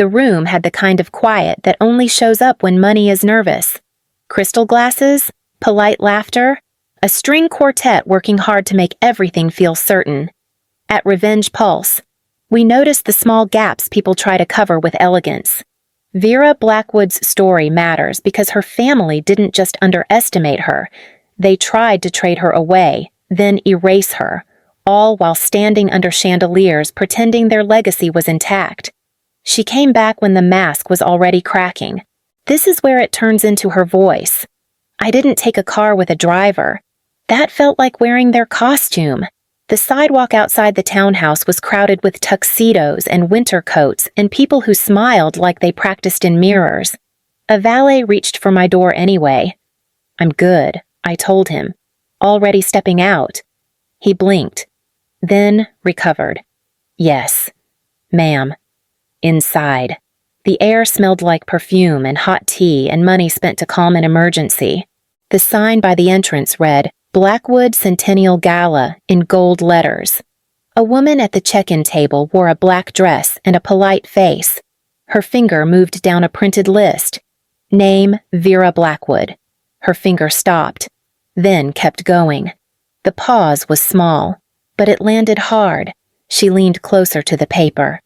The room had the kind of quiet that only shows up when money is nervous. Crystal glasses, polite laughter, a string quartet working hard to make everything feel certain. At Revenge Pulse, we notice the small gaps people try to cover with elegance. Vera Blackwood's story matters because her family didn't just underestimate her. They tried to trade her away, then erase her, all while standing under chandeliers pretending their legacy was intact. She came back when the mask was already cracking. This is where it turns into her voice. I didn't take a car with a driver. That felt like wearing their costume. The sidewalk outside the townhouse was crowded with tuxedos and winter coats and people who smiled like they practiced in mirrors. A valet reached for my door anyway. "I'm good," I told him, already stepping out. He blinked, then recovered. "Yes, ma'am." Inside, the air smelled like perfume and hot tea and money spent to calm an emergency. The sign by the entrance read, "Blackwood Centennial Gala" in gold letters. A woman at the check-in table wore a black dress and a polite face. Her finger moved down a printed list. Name, Vera Blackwood. Her finger stopped, then kept going. The pause was small, but it landed hard. She leaned closer to the paper.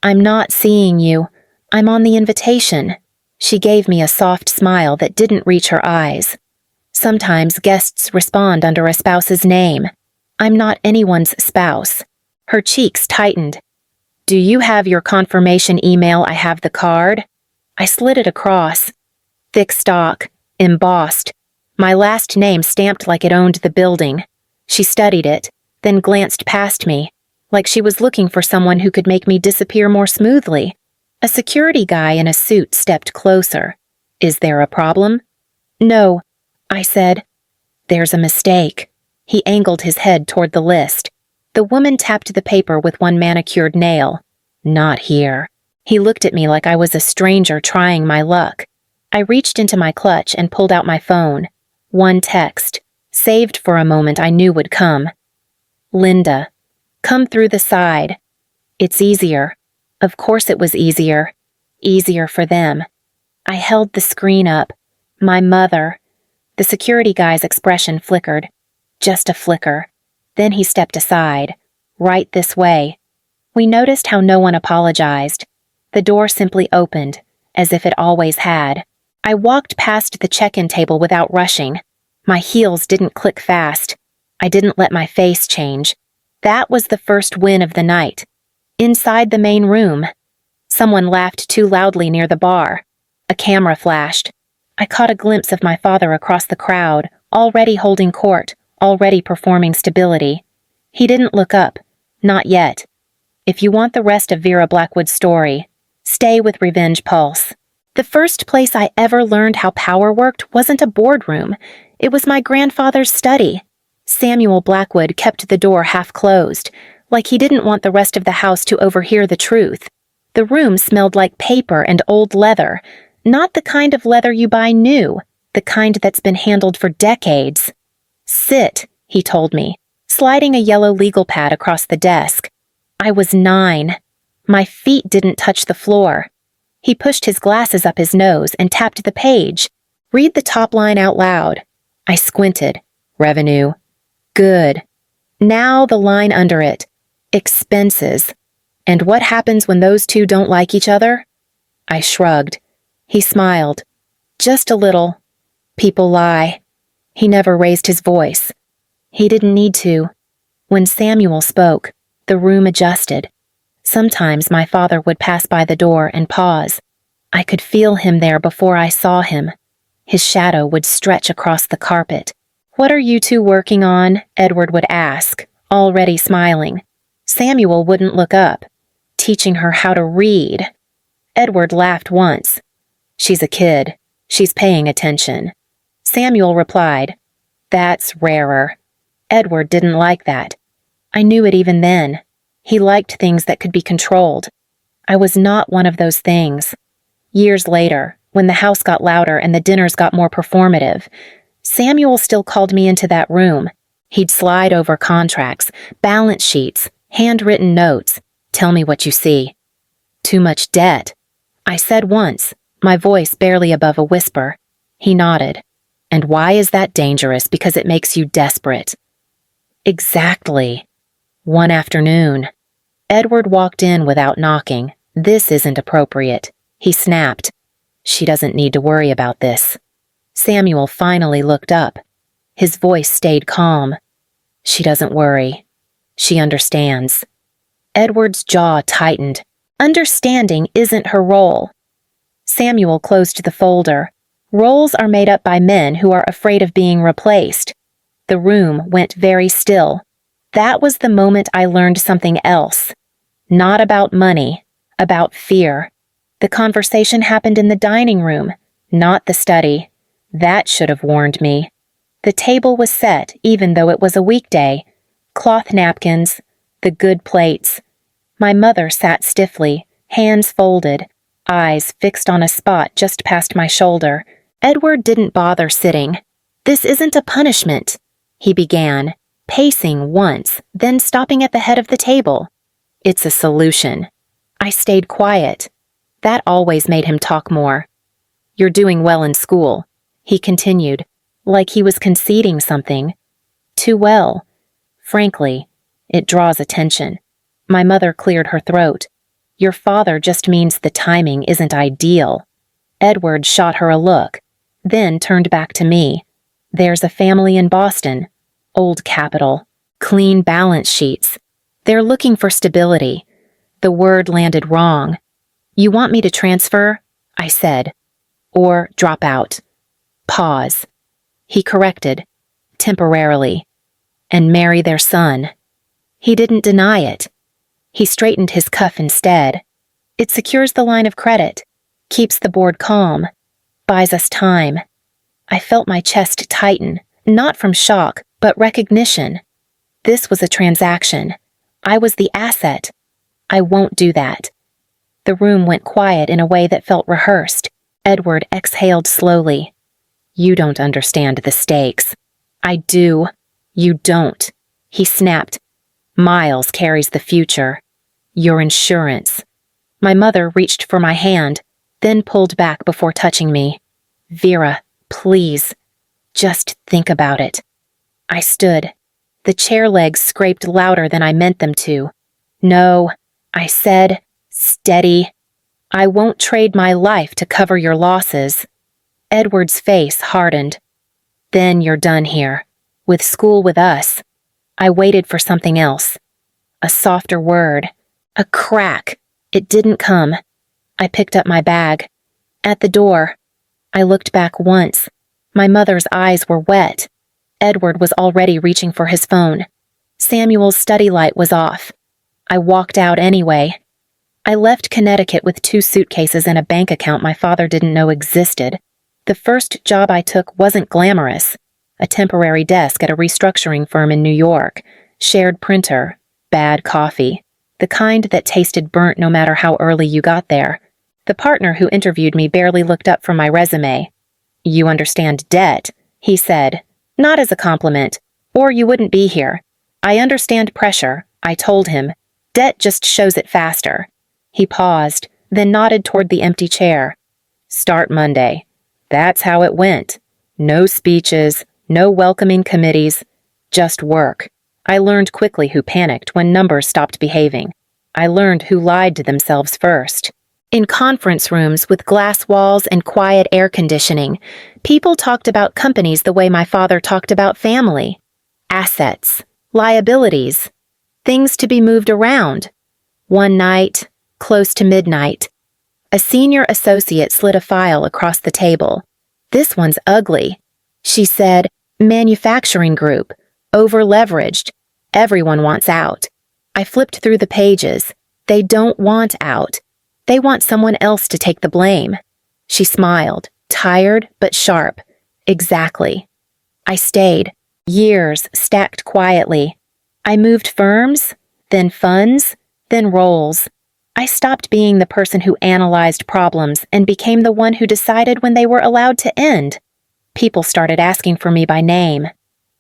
"I'm not seeing you. I'm on the invitation." She gave me a soft smile that didn't reach her eyes. Sometimes guests respond under a spouse's name. I'm not anyone's spouse. Her cheeks tightened. "Do you have your confirmation email? I have the card." I slid it across. Thick stock, embossed. My last name stamped like it owned the building. She studied it, then glanced past me, like she was looking for someone who could make me disappear more smoothly. A security guy in a suit stepped closer. "Is there a problem?" "No," I said. "There's a mistake." He angled his head toward the list. The woman tapped the paper with one manicured nail. "Not here." He looked at me like I was a stranger trying my luck. I reached into my clutch and pulled out my phone. One text, saved for a moment I knew would come. "Linda, come through the side. It's easier." Of course it was easier. Easier for them. I held the screen up. My mother. The security guy's expression flickered. Just a flicker. Then he stepped aside. "Right this way." We noticed how no one apologized. The door simply opened, as if it always had. I walked past the check-in table without rushing. My heels didn't click fast. I didn't let my face change. That was the first win of the night. Inside the main room, someone laughed too loudly near the bar. A camera flashed. I caught a glimpse of my father across the crowd, already holding court, already performing stability. He didn't look up. Not yet. If you want the rest of Vera Blackwood's story, stay with Revenge Pulse. The first place I ever learned how power worked wasn't a boardroom. It was my grandfather's study. Samuel Blackwood kept the door half closed, like he didn't want the rest of the house to overhear the truth. The room smelled like paper and old leather, not the kind of leather you buy new, the kind that's been handled for decades. "Sit," he told me, sliding a yellow legal pad across the desk. I was 9. My feet didn't touch the floor. He pushed his glasses up his nose and tapped the page. "Read the top line out loud." I squinted. "Revenue." "Good." Now the line under it. "Expenses." "And what happens when those two don't like each other?" I shrugged. He smiled. "Just a little. People lie." He never raised his voice. He didn't need to. When Samuel spoke, the room adjusted. Sometimes my father would pass by the door and pause. I could feel him there before I saw him. His shadow would stretch across the carpet. "What are you two working on?" Edward would ask, already smiling. Samuel wouldn't look up. "Teaching her how to read." Edward laughed once. "She's a kid. She's paying attention." Samuel replied, "That's rarer." Edward didn't like that. I knew it even then. He liked things that could be controlled. I was not one of those things. Years later, when the house got louder and the dinners got more performative, Samuel still called me into that room. He'd slide over contracts, balance sheets, handwritten notes. "Tell me what you see." "Too much debt." I said once, my voice barely above a whisper. He nodded. And why is that dangerous? Because it makes you desperate. Exactly. One afternoon, Edward walked in without knocking. This isn't appropriate, he snapped. She doesn't need to worry about this. Samuel finally looked up. His voice stayed calm. She doesn't worry. She understands. Edward's jaw tightened. Understanding isn't her role. Samuel closed the folder. Roles are made up by men who are afraid of being replaced. The room went very still. That was the moment I learned something else. Not about money, about fear. The conversation happened in the dining room, not the study. That should have warned me. The table was set, even though it was a weekday. Cloth napkins, the good plates. My mother sat stiffly, hands folded, eyes fixed on a spot just past my shoulder. Edward didn't bother sitting. This isn't a punishment, he began, pacing once, then stopping at the head of the table. It's a solution. I stayed quiet. That always made him talk more. You're doing well in school, he continued, like he was conceding something. Too well. Frankly, it draws attention. My mother cleared her throat. Your father just means the timing isn't ideal. Edward shot her a look, then turned back to me. There's a family in Boston. Old capital. Clean balance sheets. They're looking for stability. The word landed wrong. You want me to transfer? I said. Or drop out. Pause. He corrected. Temporarily. And marry their son. He didn't deny it. He straightened his cuff instead. It secures the line of credit, keeps the board calm, buys us time. I felt my chest tighten, not from shock, but recognition. This was a transaction. I was the asset. I won't do that. The room went quiet in a way that felt rehearsed. Edward exhaled slowly. You don't understand the stakes. I do. You don't. He snapped. Miles carries the future. Your insurance. My mother reached for my hand, then pulled back before touching me. Vera, please. Just think about it. I stood. The chair legs scraped louder than I meant them to. No, I said, steady. I won't trade my life to cover your losses. Edward's face hardened. Then you're done here. With school with us. I waited for something else. A softer word. A crack. It didn't come. I picked up my bag. At the door. I looked back once. My mother's eyes were wet. Edward was already reaching for his phone. Samuel's study light was off. I walked out anyway. I left Connecticut with 2 suitcases and a bank account my father didn't know existed. The first job I took wasn't glamorous. A temporary desk at a restructuring firm in New York. Shared printer. Bad coffee. The kind that tasted burnt no matter how early you got there. The partner who interviewed me barely looked up from my resume. You understand debt, he said. Not as a compliment. Or you wouldn't be here. I understand pressure, I told him. Debt just shows it faster. He paused, then nodded toward the empty chair. Start Monday. That's how it went. No speeches, no welcoming committees, just work. I learned quickly who panicked when numbers stopped behaving. I learned who lied to themselves first. In conference rooms with glass walls and quiet air conditioning, people talked about companies the way my father talked about family. Assets, liabilities, things to be moved around. One night, close to midnight, a senior associate slid a file across the table. This one's ugly. She said, manufacturing group, over-leveraged. Everyone wants out. I flipped through the pages. They don't want out. They want someone else to take the blame. She smiled, tired but sharp. Exactly. I stayed. Years stacked quietly. I moved firms, then funds, then roles. I stopped being the person who analyzed problems and became the one who decided when they were allowed to end. People started asking for me by name.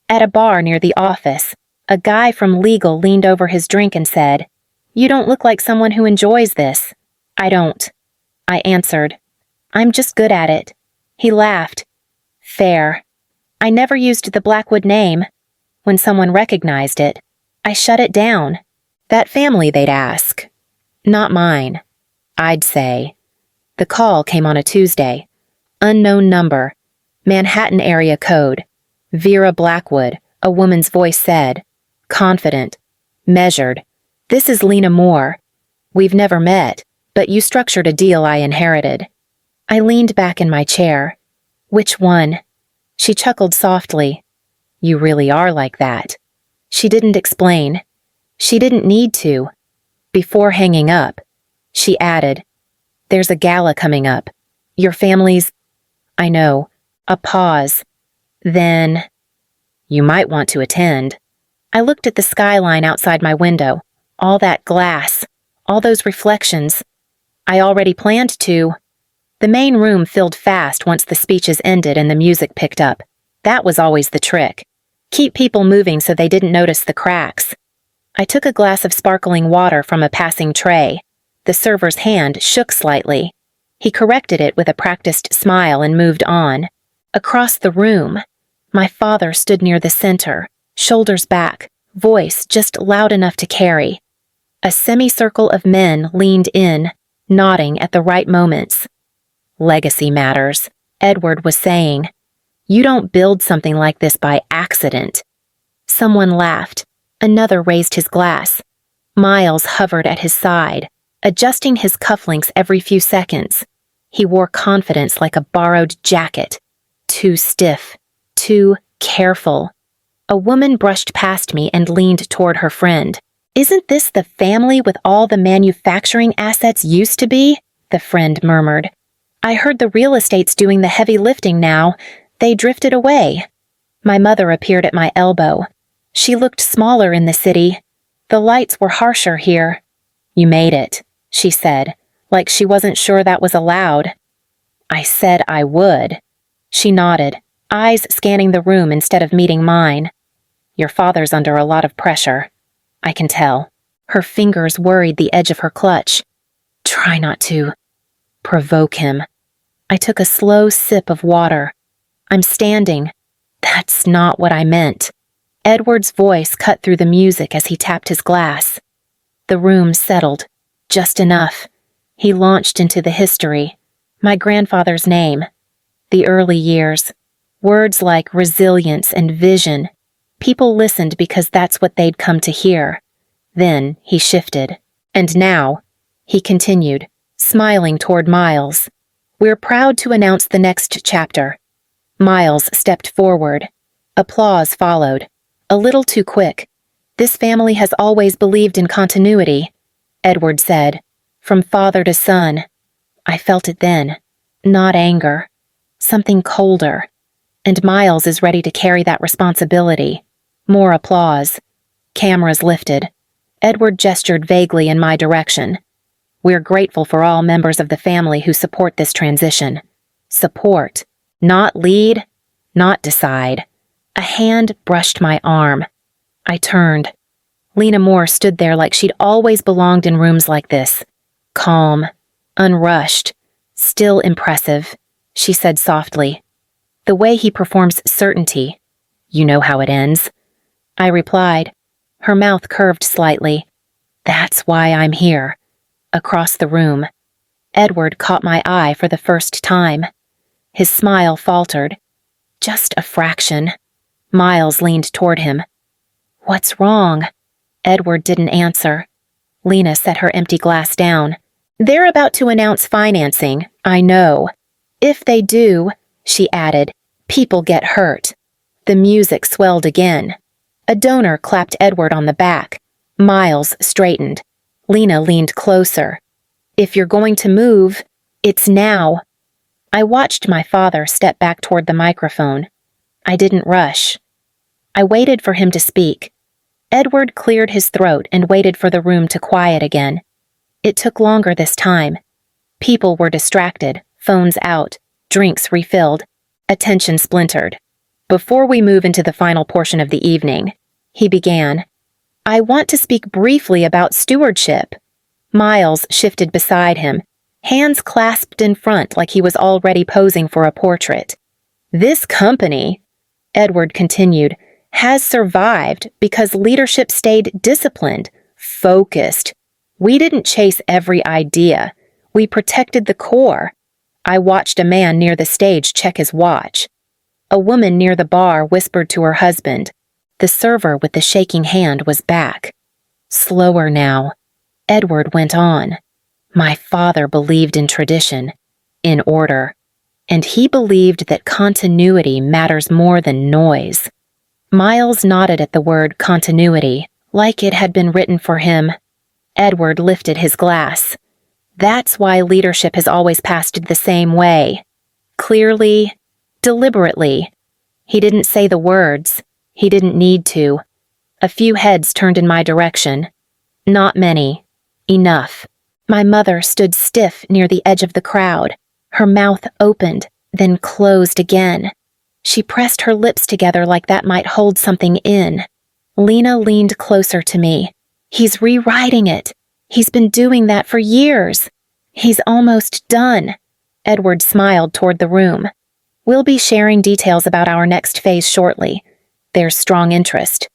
At a bar near the office, a guy from legal leaned over his drink and said, "You don't look like someone who enjoys this." I don't. I answered. I'm just good at it. He laughed. Fair. I never used the Blackwood name. When someone recognized it, I shut it down. That family, they'd ask. Not mine. I'd say. The call came on a Tuesday. Unknown number. Manhattan area code. Vera Blackwood, a woman's voice said. Confident. Measured. This is Lena Moore. We've never met, but you structured a deal I inherited. I leaned back in my chair. Which one? She chuckled softly. You really are like that. She didn't explain. She didn't need to. Before hanging up, she added, There's a gala coming up. Your family's... I know. A pause. Then... You might want to attend. I looked at the skyline outside my window. All that glass. All those reflections. I already planned to. The main room filled fast once the speeches ended and the music picked up. That was always the trick. Keep people moving so they didn't notice the cracks. I took a glass of sparkling water from a passing tray. The server's hand shook slightly. He corrected it with a practiced smile and moved on. Across the room, my father stood near the center, shoulders back, voice just loud enough to carry. A semicircle of men leaned in, nodding at the right moments. Legacy matters, Edward was saying. You don't build something like this by accident. Someone laughed. Another raised his glass. Miles hovered at his side, adjusting his cufflinks every few seconds. He wore confidence like a borrowed jacket. Too stiff. Too careful. A woman brushed past me and leaned toward her friend. Isn't this the family with all the manufacturing assets used to be? The friend murmured. I heard the real estate's doing the heavy lifting now. They drifted away. My mother appeared at my elbow. She looked smaller in the city. The lights were harsher here. You made it, she said, like she wasn't sure that was allowed. I said I would. She nodded, eyes scanning the room instead of meeting mine. Your father's under a lot of pressure. I can tell. Her fingers worried the edge of her clutch. Try not to provoke him. I took a slow sip of water. I'm standing. That's not what I meant. Edward's voice cut through the music as he tapped his glass. The room settled. Just enough. He launched into the history. My grandfather's name. The early years. Words like resilience and vision. People listened because that's what they'd come to hear. Then he shifted. And now, he continued, smiling toward Miles. We're proud to announce the next chapter. Miles stepped forward. Applause followed. A little too quick. This family has always believed in continuity, Edward said, from father to son. I felt it then. Not anger. Something colder. And Miles is ready to carry that responsibility. More applause. Cameras lifted. Edward gestured vaguely in my direction. We're grateful for all members of the family who support this transition. Support. Not lead. Not decide. A hand brushed my arm. I turned. Lena Moore stood there like she'd always belonged in rooms like this. Calm. Unrushed. Still impressive. She said softly. The way he performs certainty. You know how it ends. I replied. Her mouth curved slightly. That's why I'm here. Across the room. Edward caught my eye for the first time. His smile faltered. Just a fraction. Miles leaned toward him. What's wrong? Edward didn't answer. Lena set her empty glass down. They're about to announce financing, I know. If they do, she added, people get hurt. The music swelled again. A donor clapped Edward on the back. Miles straightened. Lena leaned closer. If you're going to move, it's now. I watched my father step back toward the microphone. I didn't rush. I waited for him to speak. Edward cleared his throat and waited for the room to quiet again. It took longer this time. People were distracted, phones out, drinks refilled, attention splintered. Before we move into the final portion of the evening, he began, I want to speak briefly about stewardship. Miles shifted beside him. hands clasped in front like he was already posing for a portrait. "This company," Edward continued, "has survived because leadership stayed disciplined, focused. We didn't chase every idea. We protected the core." I watched a man near the stage check his watch. A woman near the bar whispered to her husband. The server with the shaking hand was back. Slower now. Edward went on. "My father believed in tradition, in order, and he believed that continuity matters more than noise." Miles nodded at the word continuity, like it had been written for him. Edward lifted his glass. "That's why leadership has always passed the same way. Clearly, deliberately." He didn't say the words. He didn't need to. A few heads turned in my direction. Not many. Enough. My mother stood stiff near the edge of the crowd. Her mouth opened, then closed again. She pressed her lips together like that might hold something in. Lena leaned closer to me. "He's rewriting it. He's been doing that for years. He's almost done." Edward smiled toward the room. "We'll be sharing details about our next phase shortly. There's strong interest.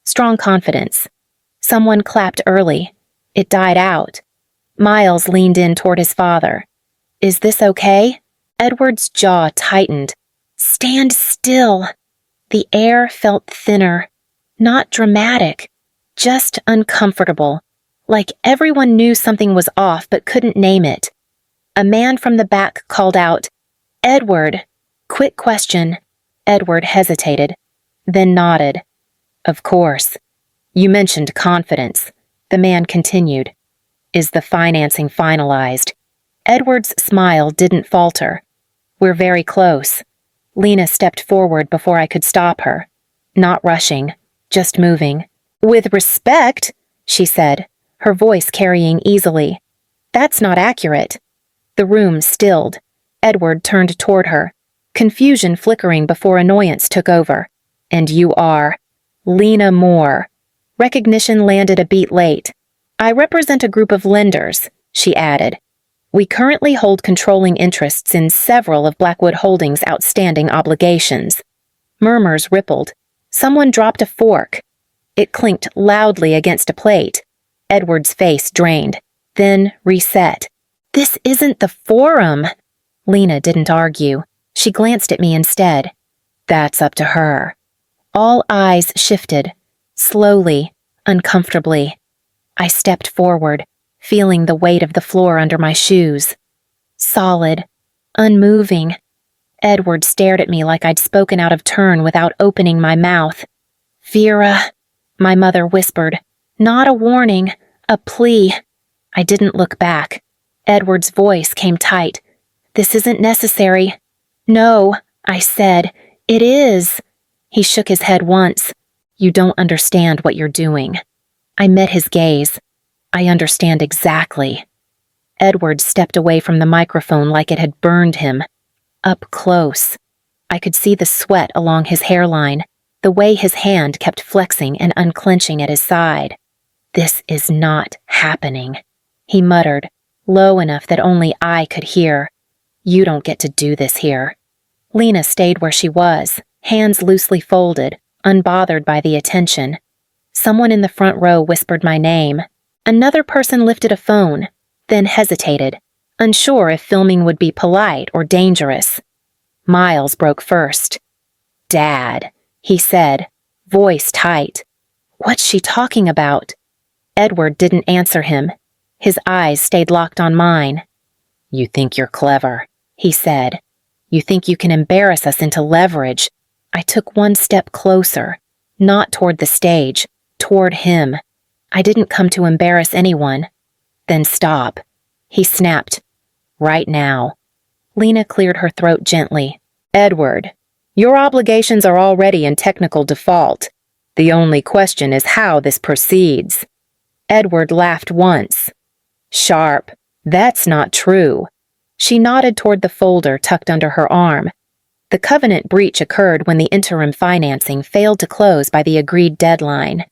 Strong confidence." Someone clapped early. It died out. Miles leaned in toward his father. "Is this okay?" Edward's jaw tightened. "Stand still." The air felt thinner. Not dramatic. Just uncomfortable. Like everyone knew something was off but couldn't name it. A man from the back called out, "Edward." "Quick question." Edward hesitated, then nodded. "Of course. You mentioned confidence." The man continued. "Is the financing finalized?" Edward's smile didn't falter. "We're very close." Lena stepped forward before I could stop her. Not rushing, just moving. "With respect," she said, her voice carrying easily. "That's not accurate." The room stilled. Edward turned toward her, confusion flickering before annoyance took over. "And you are Lena Moore." Recognition landed a beat late. "I represent a group of lenders," she added. "We currently hold controlling interests in several of Blackwood Holdings' outstanding obligations." Murmurs rippled. Someone dropped a fork. It clinked loudly against a plate. Edward's face drained, then reset. "This isn't the forum." Lena didn't argue. She glanced at me instead. "That's up to her." All eyes shifted, slowly, uncomfortably. I stepped forward, feeling the weight of the floor under my shoes. Solid, unmoving. Edward stared at me like I'd spoken out of turn without opening my mouth. "Vera," my mother whispered. Not a warning, a plea. I didn't look back. Edward's voice came tight. "This isn't necessary." "No," I said. "It is." He shook his head once. "You don't understand what you're doing." I met his gaze. "I understand exactly." Edward stepped away from the microphone like it had burned him. Up close. I could see the sweat along his hairline, the way his hand kept flexing and unclenching at his side. "This is not happening," he muttered, low enough that only I could hear. "You don't get to do this here." Lena stayed where she was, hands loosely folded, unbothered by the attention. Someone in the front row whispered my name. Another person lifted a phone, then hesitated, unsure if filming would be polite or dangerous. Miles broke first. "Dad," he said, voice tight. "What's she talking about?" Edward didn't answer him. His eyes stayed locked on mine. "You think you're clever," he said. "You think you can embarrass us into leverage." I took one step closer, not toward the stage, toward him. I didn't come to embarrass anyone. "Then stop," he snapped. "Right now." Lena cleared her throat gently. "Edward, your obligations are already in technical default. The only question is how this proceeds." Edward laughed once. "Sharp. That's not true." She nodded toward the folder tucked under her arm. The covenant breach occurred when the interim financing failed to close by the agreed deadline.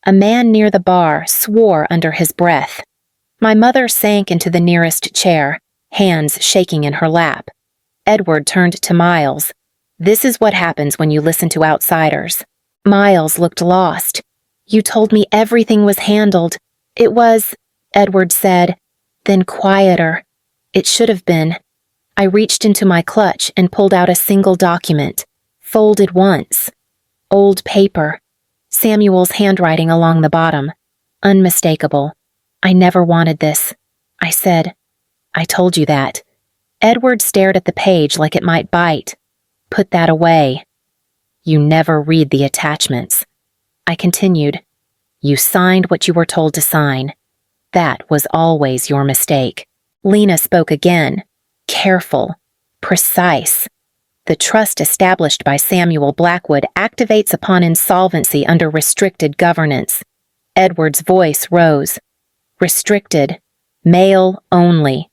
A man near the bar swore under his breath. My mother sank into the nearest chair, hands shaking in her lap. Edward turned to Miles. "This is what happens when you listen to outsiders." Miles looked lost. "You told me everything was handled." "It was," Edward said, then quieter. "It should have been." I reached into my clutch and pulled out a single document, folded once. Old paper. Samuel's handwriting along the bottom. Unmistakable. "I never wanted this," I said. "I told you that." Edward stared at the page like it might bite. "Put that away." "You never read the attachments." I continued. "You signed what you were told to sign. That was always your mistake." Lena spoke again. Careful. Precise. "The trust established by Samuel Blackwood activates upon insolvency under restricted governance." Edward's voice rose. "Restricted. Male only."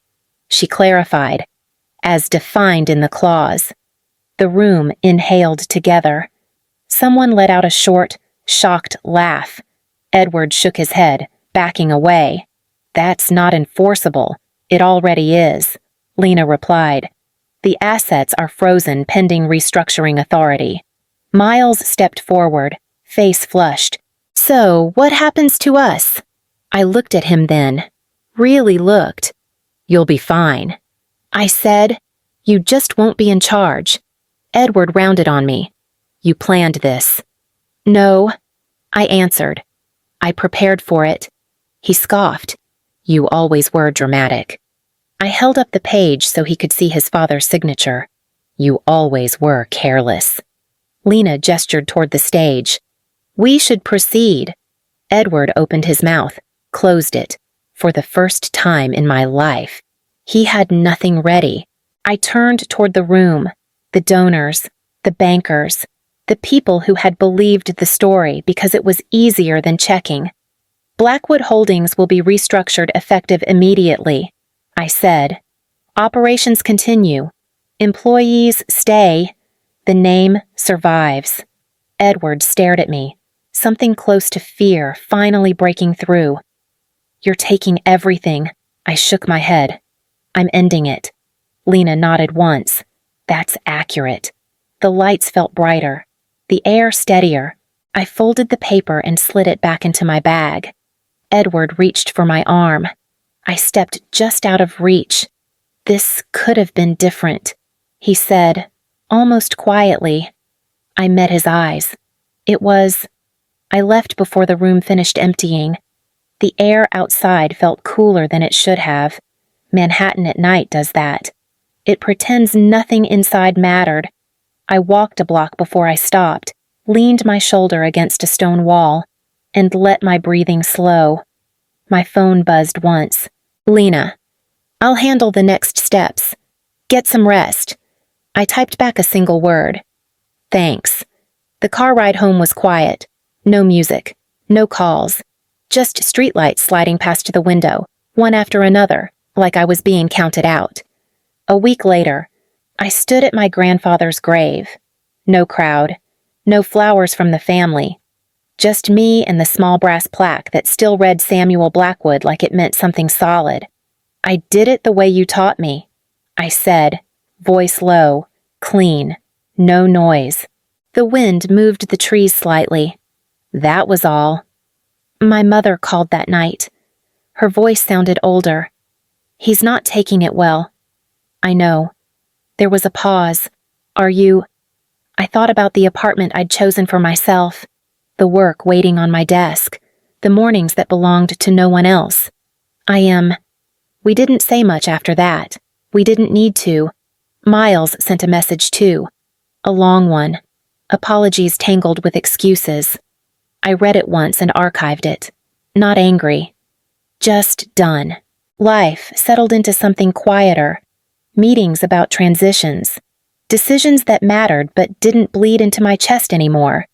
She clarified. "As defined in the clause." The room inhaled together. Someone let out a short, shocked laugh. Edward shook his head, backing away. "That's not enforceable. It already is," Lena replied. "The assets are frozen pending restructuring authority." Miles stepped forward, face flushed. "So, what happens to us?" I looked at him then. Really looked. "You'll be fine." I said. "You just won't be in charge." Edward rounded on me. "You planned this." "No," I answered. "I prepared for it." He scoffed. "You always were dramatic." I held up the page so he could see his father's signature. "You always were careless." Lena gestured toward the stage. "We should proceed." Edward opened his mouth, closed it. For the first time in my life, he had nothing ready. I turned toward the room, the donors, the bankers, the people who had believed the story because it was easier than checking. "Blackwood Holdings will be restructured effective immediately," I said. "Operations continue. Employees stay. The name survives." Edward stared at me, something close to fear finally breaking through. "You're taking everything." I shook my head. "I'm ending it." Lena nodded once. "That's accurate." The lights felt brighter, the air steadier. I folded the paper and slid it back into my bag. Edward reached for my arm. I stepped just out of reach. "This could have been different," he said, almost quietly. I met his eyes. It was... I left before the room finished emptying. The air outside felt cooler than it should have. Manhattan at night does that. It pretends nothing inside mattered. I walked a block before I stopped, leaned my shoulder against a stone wall, and let my breathing slow. My phone buzzed once. "Lena, I'll handle the next steps. Get some rest." I typed back a single word. "Thanks." The car ride home was quiet. No music, no calls. Just streetlights sliding past the window, one after another, like I was being counted out. A week later, I stood at my grandfather's grave. No crowd, no flowers from the family. Just me and the small brass plaque that still read Samuel Blackwood like it meant something solid. "I did it the way you taught me," I said, voice low, clean, no noise. The wind moved the trees slightly. That was all. My mother called that night. Her voice sounded older. "He's not taking it well." "I know." There was a pause. "Are you—" I thought about the apartment I'd chosen for myself, the work waiting on my desk, the mornings that belonged to no one else. "I am." We didn't say much after that. We didn't need to. Miles sent a message too. A long one. Apologies tangled with excuses. I read it once and archived it. Not angry. Just done. Life settled into something quieter. Meetings about transitions. Decisions that mattered but didn't bleed into my chest anymore.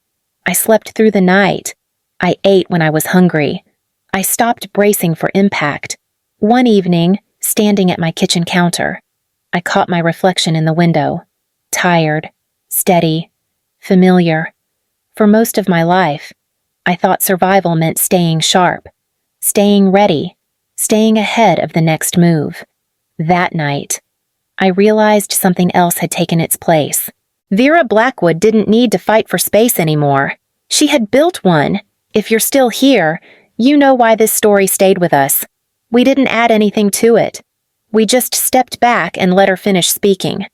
I slept through the night. I ate when I was hungry. I stopped bracing for impact. One evening, standing at my kitchen counter, I caught my reflection in the window. Tired, steady, familiar. For most of my life, I thought survival meant staying sharp, staying ready, staying ahead of the next move. That night, I realized something else had taken its place. Vera Blackwood didn't need to fight for space anymore. She had built one. If you're still here, you know why this story stayed with us. We didn't add anything to it. We just stepped back and let her finish speaking.